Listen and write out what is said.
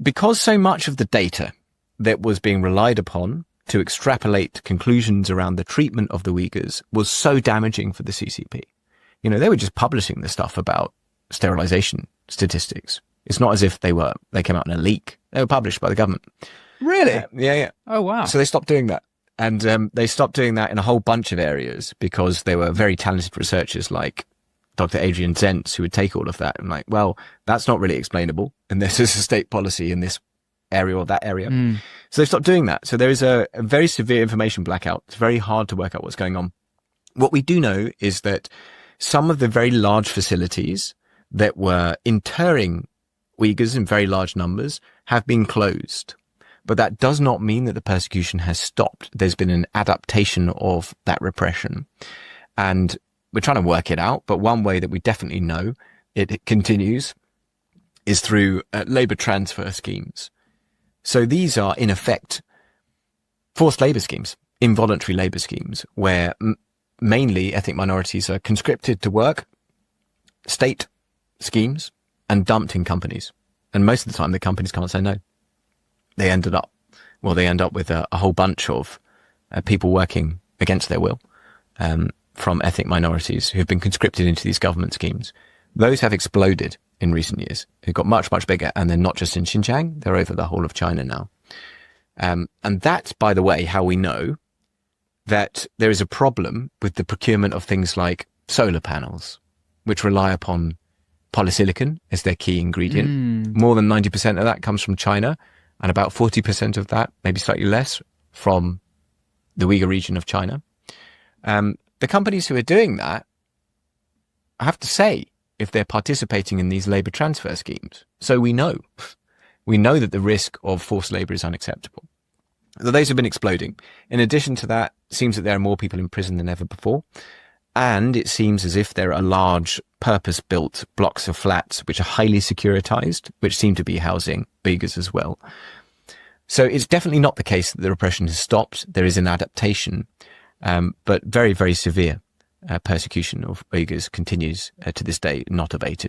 because so much of the data that was being relied upon to extrapolate conclusions around the treatment of the Uyghurs was so damaging for the CCP. You know, they were just publishing the stuff about sterilization statistics. It's not as if they came out in a leak. They were published by the government. Really? Yeah. Oh, wow. So they stopped doing that. And they stopped doing that in a whole bunch of areas because there were very talented researchers like Dr. Adrian Zentz who would take all of that and like, well, that's not really explainable. And this is a state policy in this area or that area. So they stopped doing that. So there is a very severe information blackout. It's very hard to work out what's going on. What we do know is that some of the very large facilities that were interring Uyghurs in very large numbers have been closed. But that does not mean that the persecution has stopped. There's been an adaptation of that repression. And we're trying to work it out. But one way that we definitely know it continues is through labor transfer schemes. So these are, in effect, forced labor schemes, involuntary labor schemes, where mainly ethnic minorities are conscripted to work, state schemes, and dumped in companies. And most of the time, the companies can't say no. They end up with a whole bunch of people working against their will from ethnic minorities who've been conscripted into these government schemes. Those have exploded in recent years. They've got much, much bigger, and they're not just in Xinjiang, they're over the whole of China now. And that's, by the way, how we know that there is a problem with the procurement of things like solar panels, which rely upon polysilicon as their key ingredient. More than 90% of that comes from China, and about 40% of that, maybe slightly less, from the Uyghur region of China. The companies who are doing that, I have to say, if they're participating in these labor transfer schemes. So we know that the risk of forced labor is unacceptable. So those have been exploding. In addition to that, it seems that there are more people in prison than ever before. And it seems as if there are large purpose-built blocks of flats which are highly securitized, which seem to be housing Uyghurs as well. So it's definitely not the case that the repression has stopped. There is an adaptation, but very, very severe persecution of Uyghurs continues to this day, not abated.